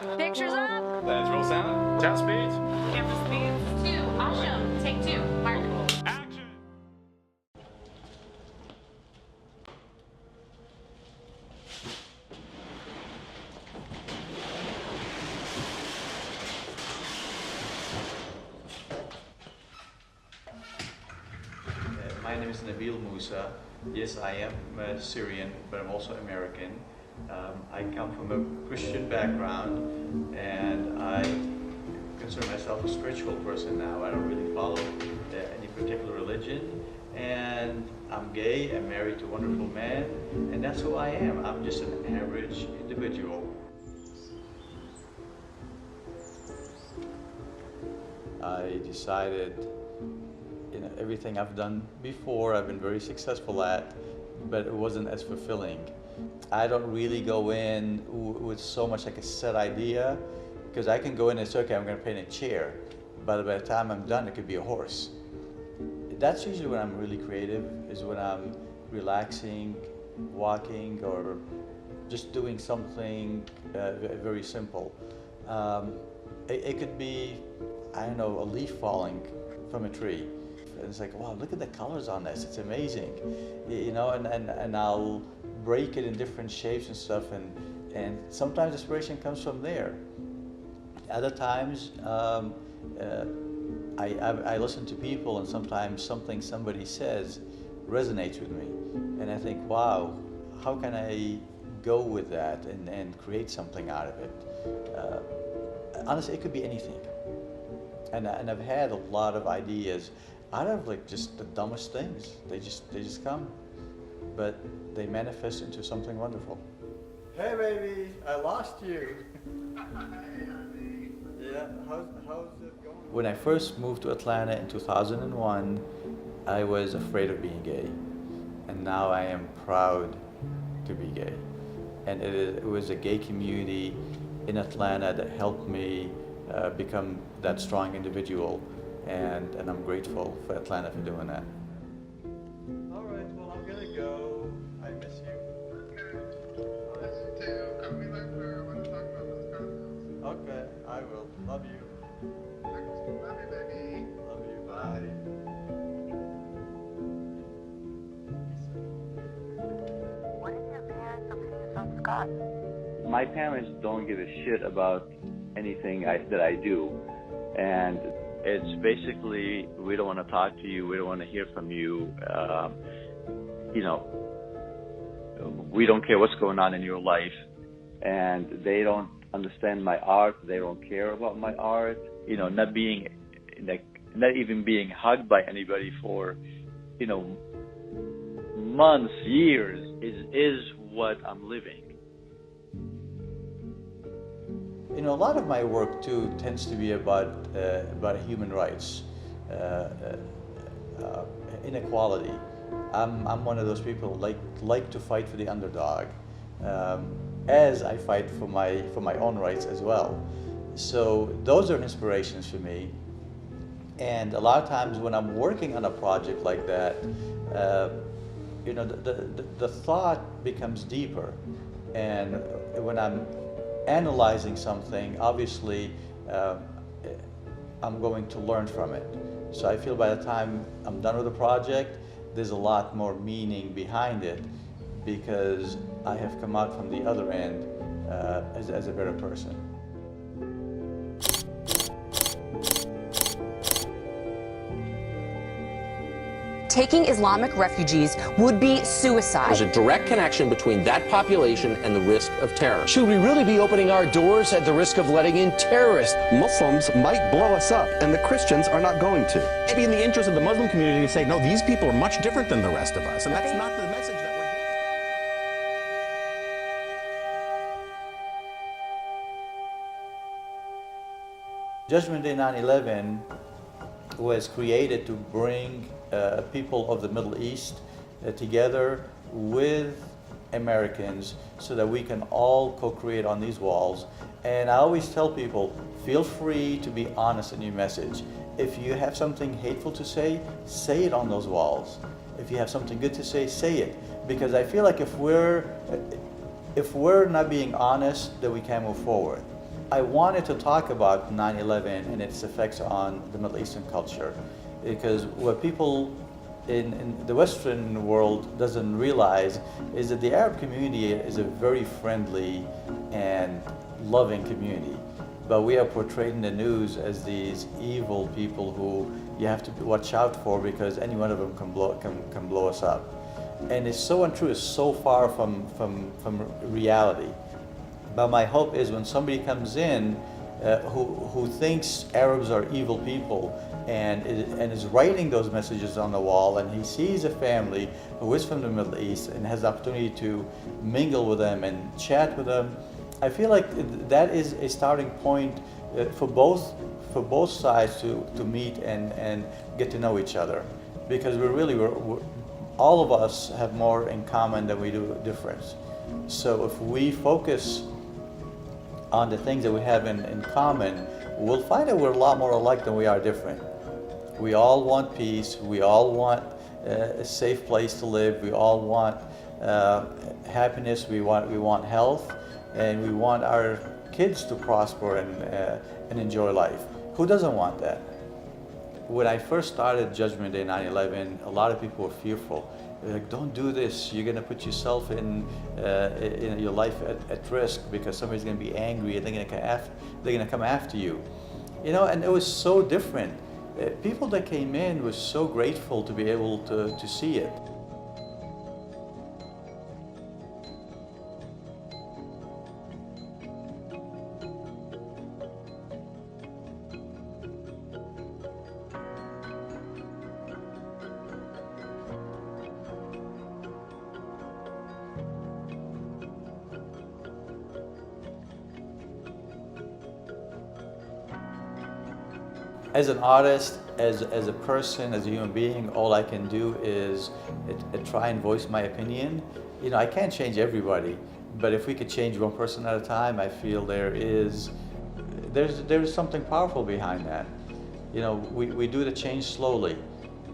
Pictures up. Let's roll sound. Tap speed. Camera speeds. 2. Awesome. Take 2. Mark. Action. My name is Nabil Mousa. Yes, I am Syrian, but I'm also American. I come from a Christian background, and I consider myself a spiritual person now. I don't really follow any particular religion, and I'm gay. I'm married to a wonderful man, and that's who I am. I'm just an average individual. I decided, everything I've done before, I've been very successful at, but it wasn't as fulfilling. I don't really go in with so much like a set idea, because I can go in and say, okay, I'm going to paint a chair, but by the time I'm done, it could be a horse. That's usually when I'm really creative, is when I'm relaxing, walking, or just doing something very simple. It could be, I don't know, a leaf falling from a tree. And it's like, wow, look at the colors on this, it's amazing. And I'll break it in different shapes and stuff, and sometimes inspiration comes from there. Other times, I listen to people, and sometimes something somebody says resonates with me. And I think, wow, how can I go with that and create something out of it? Honestly, it could be anything. And I've had a lot of ideas out of like just the dumbest things. They just come, but they manifest into something wonderful. Hey baby, I lost you. Yeah, how's it going? When I first moved to Atlanta in 2001, I was afraid of being gay, and now I am proud to be gay. And it was a gay community in Atlanta that helped me become that strong individual, and I'm grateful for Atlanta for doing that. All right, well, I'm gonna go. I miss you. Okay. Miss you too. Call me later. I want to talk about those concepts. Okay, I will. Love you. Love you, baby. Love you. Bye. What is your parents' opinions on Scott? My parents don't give a shit about anything that I do, and it's basically, we don't want to talk to you, we don't want to hear from you, we don't care what's going on in your life, and they don't understand my art, they don't care about my art, not even being hugged by anybody for, months, years is what I'm living. A lot of my work too tends to be about human rights, inequality. I'm one of those people like to fight for the underdog, as I fight for my own rights as well. So those are inspirations for me. And a lot of times when I'm working on a project like that, the thought becomes deeper, and when I'm analyzing something, obviously I'm going to learn from it. So I feel by the time I'm done with the project, there's a lot more meaning behind it, because I have come out from the other end as a better person. Taking Islamic refugees would be suicide. There's a direct connection between that population and the risk of terror. Should we really be opening our doors at the risk of letting in terrorists? Muslims might blow us up, and the Christians are not going to. Maybe in the interest of the Muslim community to say, no, these people are much different than the rest of us, and that's not the message that we're getting. Judgment Day 9/11 was created to bring people of the Middle East together with Americans so that we can all co-create on these walls. And I always tell people, feel free to be honest in your message. If you have something hateful to say it on those walls. If you have something good to say it. Because I feel like if we're not being honest, then we can't move forward. I wanted to talk about 9/11 and its effects on the Middle Eastern culture, because what people in the Western world doesn't realize is that the Arab community is a very friendly and loving community, but we are portrayed in the news as these evil people who you have to watch out for because any one of them can blow us up. And it's so untrue, it's so far from reality. But my hope is when somebody comes in who thinks Arabs are evil people and is writing those messages on the wall, and he sees a family who is from the Middle East and has the opportunity to mingle with them and chat with them, I feel like that is a starting point for both sides to meet and get to know each other, because we're all of us have more in common than we do difference. So if we focus on the things that we have in common, we'll find that we're a lot more alike than we are different. We all want peace, we all want a safe place to live, we all want happiness, we want health, and we want our kids to prosper and enjoy life. Who doesn't want that? When I first started Judgment Day 9/11, a lot of people were fearful. They're like, don't do this, you're gonna put yourself in your life at risk because somebody's gonna be angry and they're gonna come after you. You know, and it was so different. People that came in were so grateful to be able to see it. As an artist, as a person, as a human being, all I can do is try and voice my opinion. You know, I can't change everybody, but if we could change one person at a time, I feel there's something powerful behind that. You know, we do the change slowly,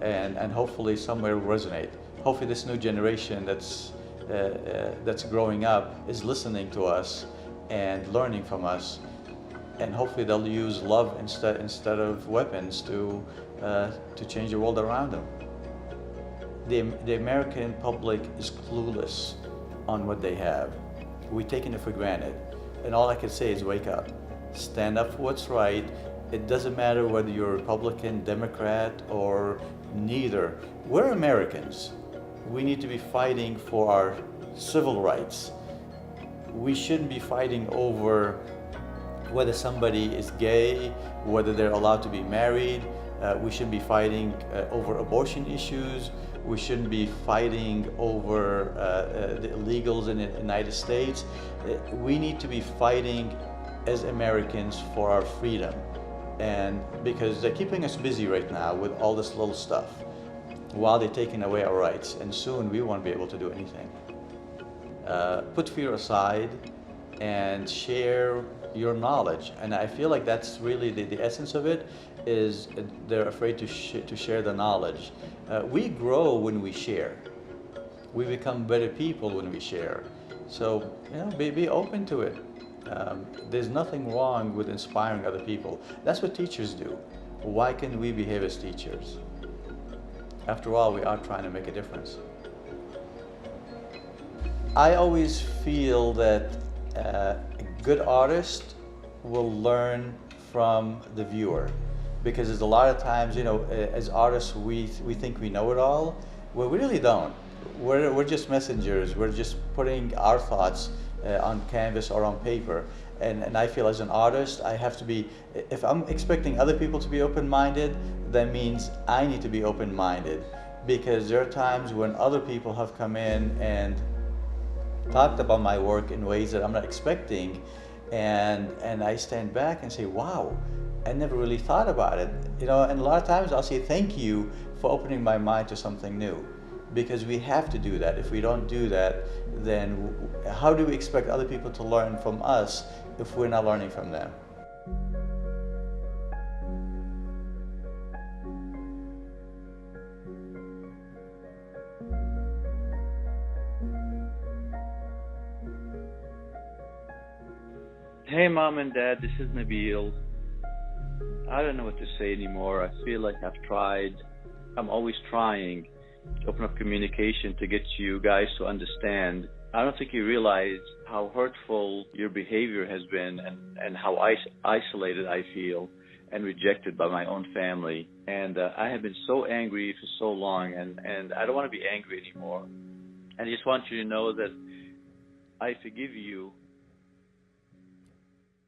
and hopefully somewhere will resonate. Hopefully this new generation that's growing up is listening to us and learning from us. And hopefully they'll use love instead of weapons to change the world around them. The American public is clueless on what they have. We've taken it for granted. And all I can say is wake up. Stand up for what's right. It doesn't matter whether you're Republican, Democrat, or neither. We're Americans. We need to be fighting for our civil rights. We shouldn't be fighting over whether somebody is gay, whether they're allowed to be married. We shouldn't be fighting over abortion issues. We shouldn't be fighting over the illegals in the United States. We need to be fighting as Americans for our freedom. And because they're keeping us busy right now with all this little stuff while they're taking away our rights, and soon we won't be able to do anything. Put fear aside and share your knowledge, and I feel like that's really the essence of it. Is they're afraid to share the knowledge. We grow when we share. We become better people when we share. So you know, be open to it. There's nothing wrong with inspiring other people. That's what teachers do. Why can't we behave as teachers? After all, we are trying to make a difference. I always feel that a good artist will learn from the viewer, because there's a lot of times, you know, as artists we think we know it all. Well, we really don't. We're just messengers. We're just putting our thoughts on canvas or on paper. And I feel as an artist, I have to be, if I'm expecting other people to be open-minded, that means I need to be open-minded, because there are times when other people have come in and talked about my work in ways that I'm not expecting, and I stand back and say, wow, I never really thought about it. You know, and a lot of times I'll say thank you for opening my mind to something new, because we have to do that. If we don't do that, then how do we expect other people to learn from us if we're not learning from them? Hey, Mom and Dad, this is Nabil. I don't know what to say anymore. I feel like I've tried. I'm always trying to open up communication to get you guys to understand. I don't think you realize how hurtful your behavior has been and how isolated I feel and rejected by my own family. And I have been so angry for so long, and I don't want to be angry anymore. I just want you to know that I forgive you